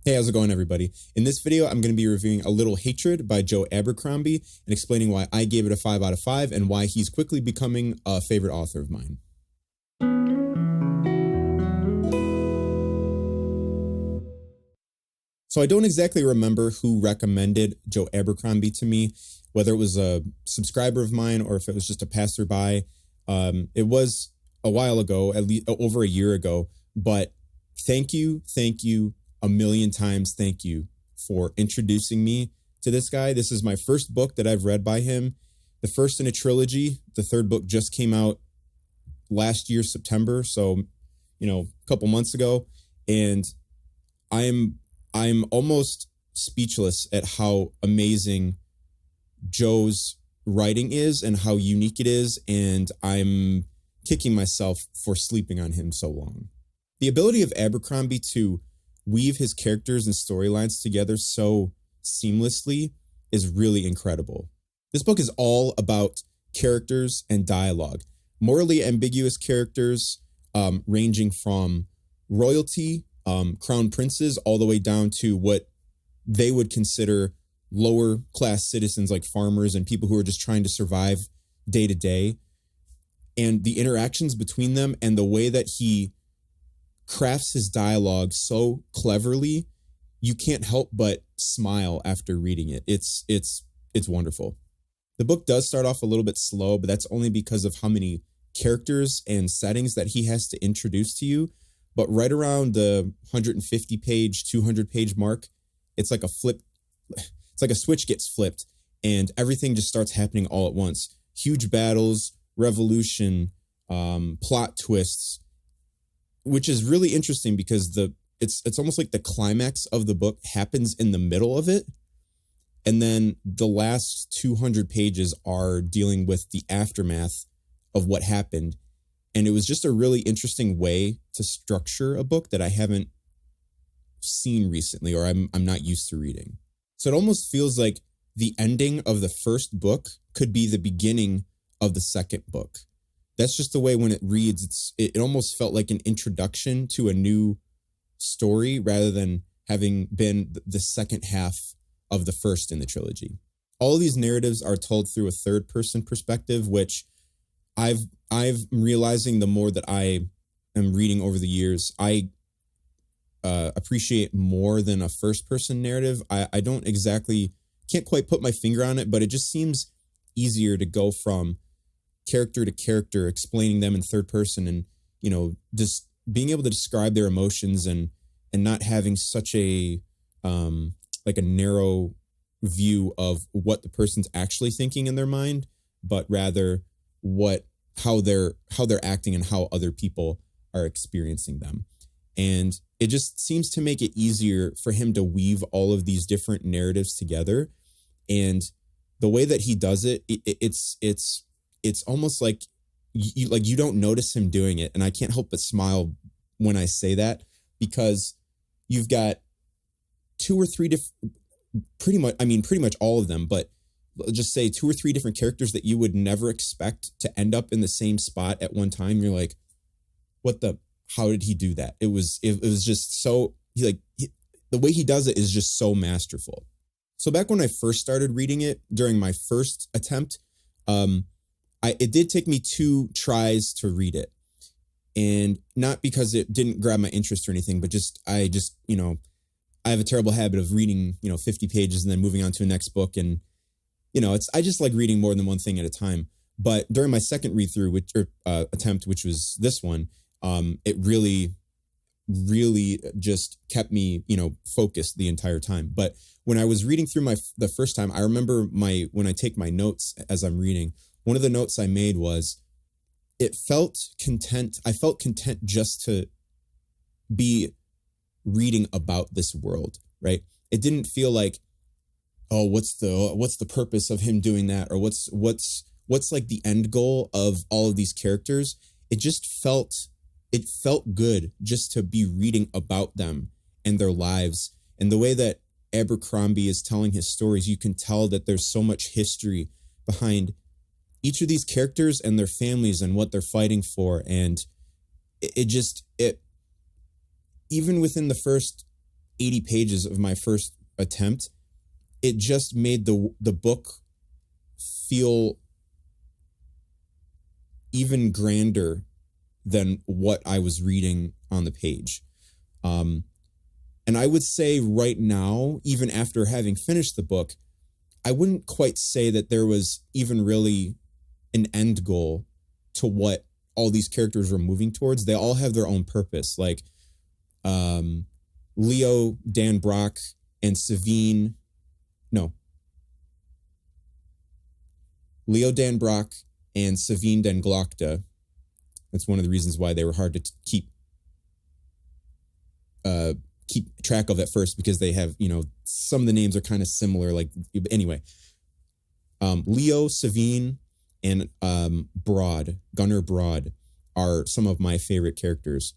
Hey, how's it going, everybody? In this video, I'm going to be reviewing A Little Hatred by Joe Abercrombie and explaining why I gave it a 5 out of 5 and why he's quickly becoming a favorite author of mine. So I don't exactly remember who recommended Joe Abercrombie to me, whether it was a subscriber of mine or if it was just a passerby. It was a while ago, at least over a year ago, but thank you, a million times thank you for introducing me to this guy. This is my first book that I've read by him, the first in a trilogy. The third book just came out last year, September, so, a couple months ago, and I'm almost speechless at how amazing Joe's writing is and how unique it is, and I'm kicking myself for sleeping on him so long. The ability of Abercrombie to weave his characters and storylines together so seamlessly is really incredible. This book is all about characters and dialogue, morally ambiguous characters, ranging from royalty, crown princes, all the way down to what they would consider lower class citizens like farmers and people who are just trying to survive day to day. And the interactions between them and the way that he crafts his dialogue so cleverly, you can't help but smile after reading it. It's wonderful. The book does start off a little bit slow, but that's only because of how many characters and settings that he has to introduce to you. But right around the 150 page, 200 page mark, it's like a switch gets flipped and everything just starts happening all at once. Huge battles, revolution, plot twists, which is really interesting because it's almost like the climax of the book happens in the middle of it. And then the last 200 pages are dealing with the aftermath of what happened. And it was just a really interesting way to structure a book that I haven't seen recently, or I'm not used to reading. So it almost feels like the ending of the first book could be the beginning of the second book. That's just the way when it reads, it almost felt like an introduction to a new story rather than having been the second half of the first in the trilogy. All of these narratives are told through a third person perspective, which I've realizing the more that I am reading over the years, I appreciate more than a first person narrative. I can't quite put my finger on it, but it just seems easier to go from character to character, explaining them in third person and, just being able to describe their emotions and not having such a narrow view of what the person's actually thinking in their mind, but rather how they're acting and how other people are experiencing them. And it just seems to make it easier for him to weave all of these different narratives together. And the way that he does it, it's almost like you don't notice him doing it. And I can't help but smile when I say that, because you've got two or three pretty much all of them, but just say 2 or 3 different characters that you would never expect to end up in the same spot at one time. You're like, how did he do that? It was just so, the way he does it is just so masterful. So back when I first started reading it, during my first attempt, it did take me 2 tries to read it. And not because it didn't grab my interest or anything, but I have a terrible habit of reading, 50 pages and then moving on to a next book. And, I just like reading more than one thing at a time. But during my second read through, attempt, which was this one, it really, really just kept me, focused the entire time. But when I was reading through the first time, I remember when I take my notes as I'm reading, one of the notes I made was, I felt content just to be reading about this world, right? It didn't feel like, oh, what's the purpose of him doing that? Or what's like the end goal of all of these characters? It felt good just to be reading about them and their lives. And the way that Abercrombie is telling his stories, you can tell that there's so much history behind each of these characters and their families and what they're fighting for. And it even within the first 80 pages of my first attempt, it just made the book feel even grander than what I was reading on the page. And I would say right now, even after having finished the book, I wouldn't quite say that there was even really an end goal to what all these characters were moving towards. They all have their own purpose. Like Leo Dan Brock and Savine. No. Leo Dan Brock and Savine Dan Glokta. That's one of the reasons why they were hard to keep track of at first, because they have, some of the names are kind of similar. Like, anyway, Leo, Savine, and Gunnar Broad are some of my favorite characters.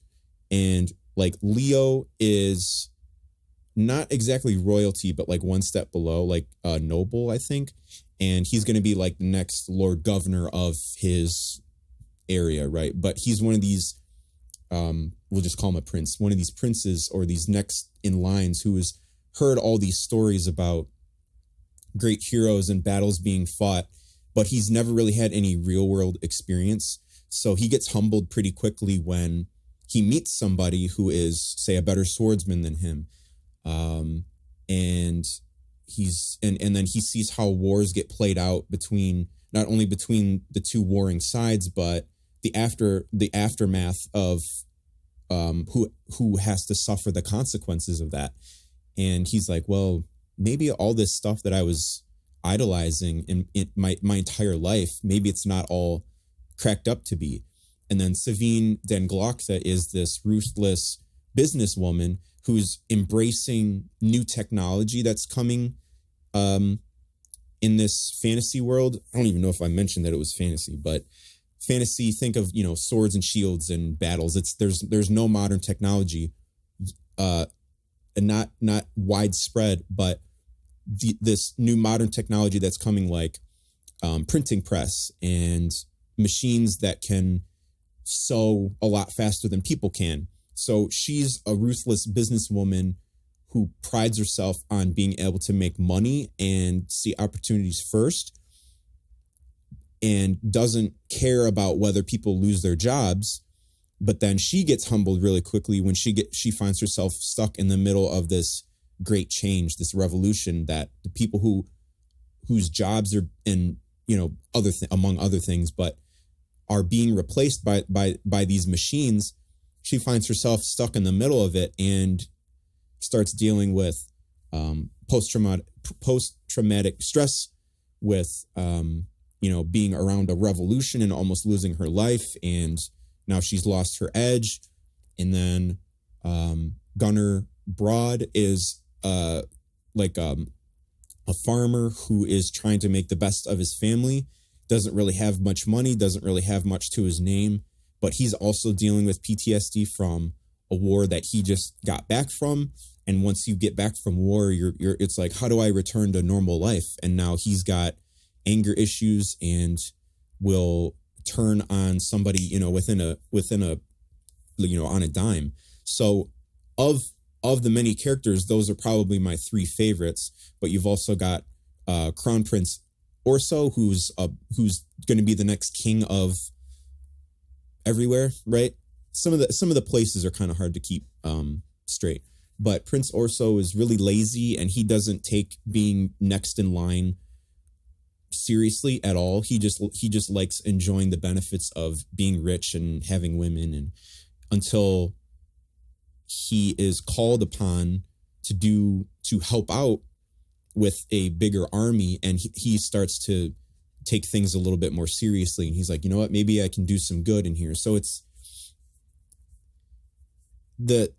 And like Leo is not exactly royalty, but like one step below, like noble, I think. And he's going to be like the next Lord Governor of his area, right? But he's one of these, we'll just call him a prince, one of these princes or these next in lines who has heard all these stories about great heroes and battles being fought, but he's never really had any real world experience. So he gets humbled pretty quickly when he meets somebody who is, say, a better swordsman than him. And then he sees how wars get played out between, not only between the two warring sides, but the aftermath of who has to suffer the consequences of that. And he's like, well, maybe all this stuff that I was idolizing in my entire life, maybe it's not all cracked up to be. And then Savine Dan Glokta is this ruthless businesswoman who's embracing new technology that's coming in this fantasy world. I don't even know if I mentioned that it was fantasy, but fantasy, think of, swords and shields and battles. There's no modern technology, and not widespread, but this new modern technology that's coming, like printing press and machines that can sew a lot faster than people can. So she's a ruthless businesswoman who prides herself on being able to make money and see opportunities first, and doesn't care about whether people lose their jobs. But then she gets humbled really quickly when she finds herself stuck in the middle of this great change, this revolution, that the people whose jobs are in, among other things, but are being replaced by these machines. She finds herself stuck in the middle of it and starts dealing with post-traumatic stress, with being around a revolution and almost losing her life, and now she's lost her edge. And then Gunnar Broad is a farmer who is trying to make the best of his family, doesn't really have much money, doesn't really have much to his name, but he's also dealing with PTSD from a war that he just got back from. And once you get back from war, it's like, how do I return to normal life? And now he's got anger issues and will turn on somebody, within a on a dime. So of the many characters, those are probably my three favorites. But you've also got Crown Prince Orso, who's going to be the next king of everywhere, right? Some of the places are kind of hard to keep straight. But Prince Orso is really lazy, and he doesn't take being next in line seriously at all. He just likes enjoying the benefits of being rich and having women, and until he is called upon to help out with a bigger army, and he starts to take things a little bit more seriously, and he's like, you know what, maybe I can do some good in here. So it's the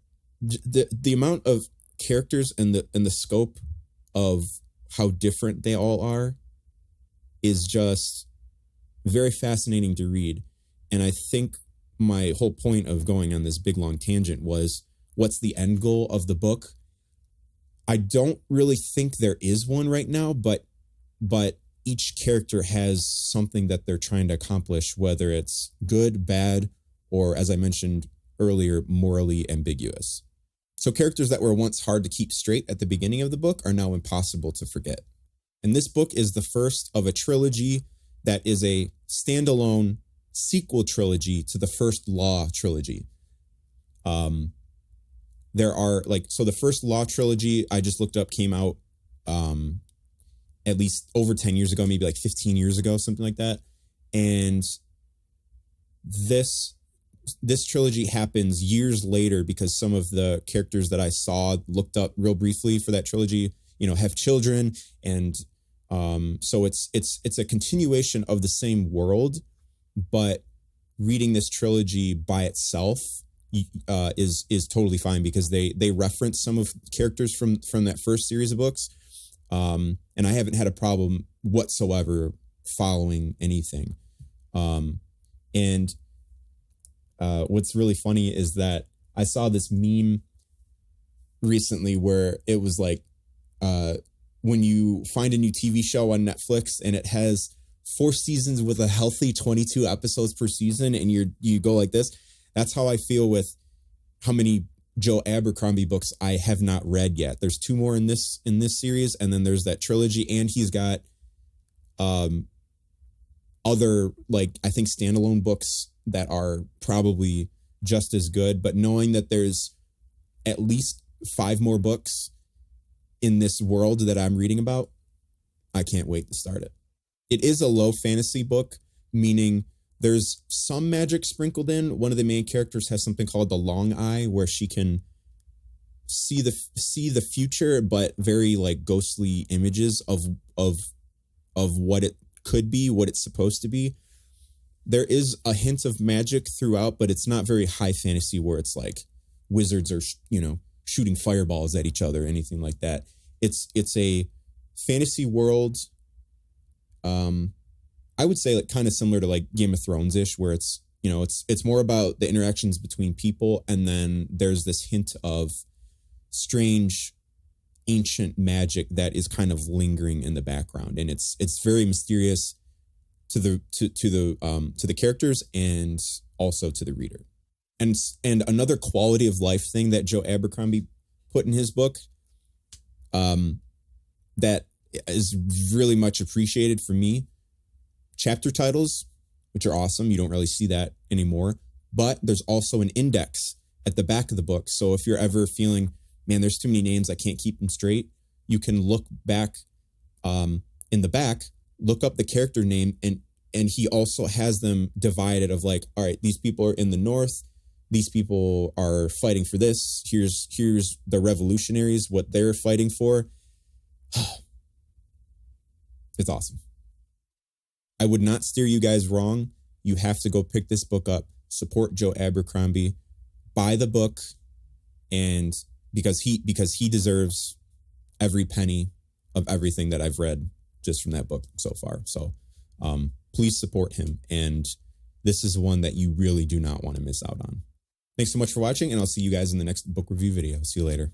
amount of characters and the scope of how different they all are is just very fascinating to read. And I think my whole point of going on this big long tangent was, what's the end goal of the book? I don't really think there is one right now, but each character has something that they're trying to accomplish, whether it's good, bad, or, as I mentioned earlier, morally ambiguous. So characters that were once hard to keep straight at the beginning of the book are now impossible to forget. And this book is the first of a trilogy that is a standalone sequel trilogy to the first Law trilogy. There are so the first Law trilogy I just looked up came out at least over 10 years ago, maybe like 15 years ago, something like that. And this trilogy happens years later because some of the characters that I saw, looked up real briefly for that trilogy, have children. And so it's a continuation of the same world, but reading this trilogy by itself is totally fine because they reference some of the characters from that first series of books. And I haven't had a problem whatsoever following anything. And what's really funny is that I saw this meme recently where it was like, when you find a new TV show on Netflix and it has 4 seasons with a healthy 22 episodes per season, and you go like this. That's how I feel with how many Joe Abercrombie books I have not read yet. There's 2 more in this series, and then there's that trilogy, and he's got other, I think, standalone books that are probably just as good. But knowing that there's at least 5 more books in this world that I'm reading about, I can't wait to start it. It is a low fantasy book, meaning there's some magic sprinkled in. One of the main characters has something called the Long Eye, where she can see the future, but very ghostly images of what it could be, what it's supposed to be. There is a hint of magic throughout, but it's not very high fantasy where it's like wizards are, shooting fireballs at each other, anything like that. It's a fantasy world. I would say kind of similar to Game of Thrones-ish, where it's more about the interactions between people, and then there's this hint of strange ancient magic that is kind of lingering in the background, and it's very mysterious to the characters and also to the reader. And another quality of life thing that Joe Abercrombie put in his book, that is really much appreciated for me. Chapter titles, which are awesome. You don't really see that anymore. But there's also an index at the back of the book. So if you're ever feeling, man, there's too many names, I can't keep them straight, you can look back in the back, look up the character name, and he also has them divided of all right, these people are in the north, these people are fighting for this, here's the revolutionaries, what they're fighting for. It's awesome. I would not steer you guys wrong. You have to go pick this book up, support Joe Abercrombie, buy the book, and because he deserves every penny of everything that I've read just from that book so far. So please support him. And this is one that you really do not want to miss out on. Thanks so much for watching, and I'll see you guys in the next book review video. See you later.